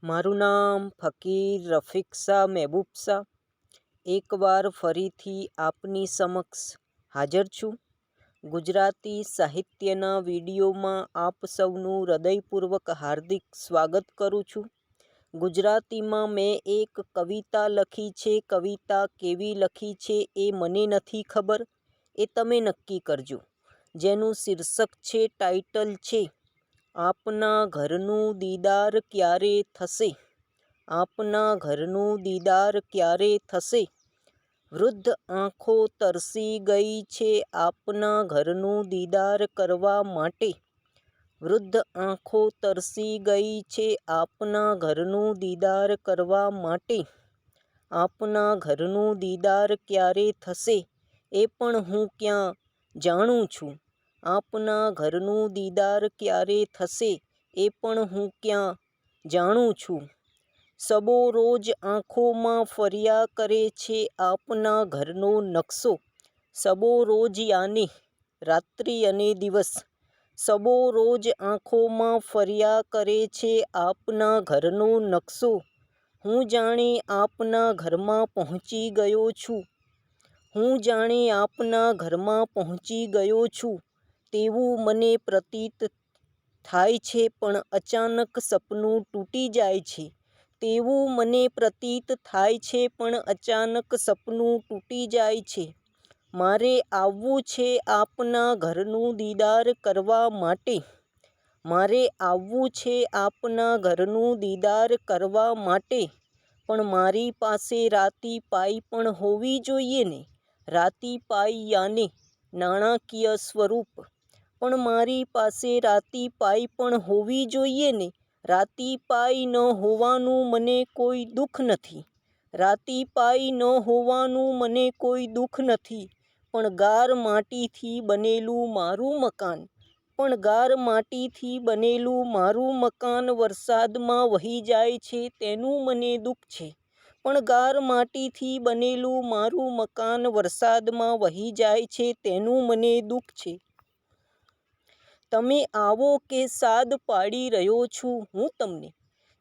મારું નામ ફકીર રફીક શાહ મહેબૂબ શાહ એકવાર ફરીથી આપની સમક્ષ હાજર છું. ગુજરાતી સાહિત્યના વિડીયોમાં આપ સૌનું હૃદયપૂર્વક હાર્દિક સ્વાગત કરું છું. ગુજરાતીમાં મેં એક કવિતા લખી છે. કવિતા કેવી લખી છે એ મને નથી ખબર, એ તમે નક્કી કરજો. જેનું શીર્ષક છે, ટાઇટલ છે, આપના ઘરનું દીદાર ક્યારે થશે? આપના ઘરનું દીદાર ક્યારે થશે? વૃદ્ધ આંખો તરસી ગઈ છે આપના ઘરનું દીદાર કરવા માટે. વૃદ્ધ આંખો તરસી ગઈ છે આપના ઘરનું દીદાર કરવા માટે. આપના ઘરનું દીદાર ક્યારે થશે એ પણ હું ક્યાં જાણું છું. આપના ઘરનું દીદાર ક્યારે થશે એ પણ હું ક્યાં જાણું છું. શબો રોજ આંખોમાં ફર્યા કરે છે આપના ઘરનો નકશો. શબો રોજ યાને રાત્રિ અને દિવસ. શબો રોજ આંખોમાં ફર્યા કરે છે આપના ઘરનો નકશો. હું જાણે આપના ઘરમાં પહોંચી ગયો છું. હું જાણે આપના ઘરમાં પહોંચી ગયો છું તેવું મને પ્રતીત થાય છે, પણ અચાનક સપનું તૂટી જાય છે. તેવું મને પ્રતીત થાય છે, પણ અચાનક સપનું તૂટી જાય છે. મારે આવવું છે આપના ઘરનું દીદાર કરવા માટે. મારે આવવું છે આપના ઘરનું દીદાર કરવા માટે. પણ મારી પાસે રાતી પાઈ પણ હોવી જોઈએ ને. રાતી પાઈ યાને નાણાકીય સ્વરૂપ. પણ મારી પાસે રાતી પાઈ પણ હોવી જોઈએ ને. રાતી પાઈ ન હોવાનું મને કોઈ દુઃખ નથી. રાતી પાઈ ન હોવાનું મને કોઈ દુઃખ નથી. પણ ગાર માટીથી બનેલું મારું મકાન. પણ ગાર માટીથી બનેલું મારું મકાન વરસાદમાં વહી જાય છે તેનું મને દુઃખ છે. પણ ગાર માટીથી બનેલું મારું મકાન વરસાદમાં વહી જાય છે તેનું મને દુઃખ છે. તમે આવો કે સાદ પાડી રહ્યો છું હું તમને.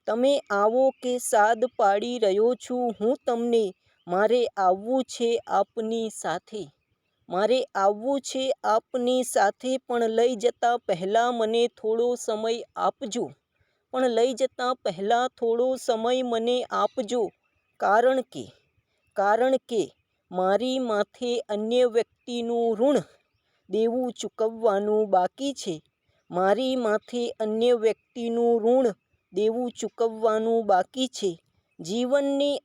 તમે આવો કે સાદ પાડી રહ્યો છું હું તમને. મારે આવવું છે આપની સાથે. મારે આવવું છે આપની સાથે, પણ લઈ જતાં પહેલાં મને થોડો સમય આપજો. પણ લઈ જતાં પહેલાં થોડો સમય મને આપજો. કારણ કે મારી માથે અન્ય વ્યક્તિનું ઋણ દેવું ચૂકવવાનું બાકી છે. મારી માથે અન્ય વ્યક્તિનું ઋણ દેવું ચૂકવવાનું બાકી છે. જીવનની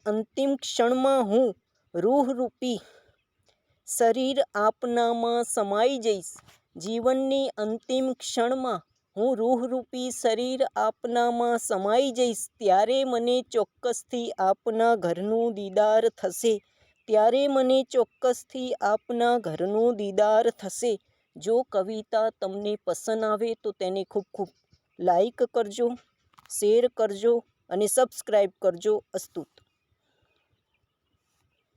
અંતિમ ક્ષણમાં હું રૂહરૂપી શરીર આપનામાં સમાઈ જઈશ. જીવનની અંતિમ ક્ષણમાં હું રૂહરૂપી શરીર આપનામાં સમાઈ જઈશ. ત્યારે મને ચોક્કસથી આપના ઘરનું દીદાર થશે. ત્યારે મને ચોક્કસથી આપના ઘરનું દીદાર થશે. જો કવિતા તમને પસંદ આવે તો તેને ખૂબ ખૂબ લાઈક કરજો, શેર કરજો અને સબસ્ક્રાઈબ કરજો. અસ્તુત.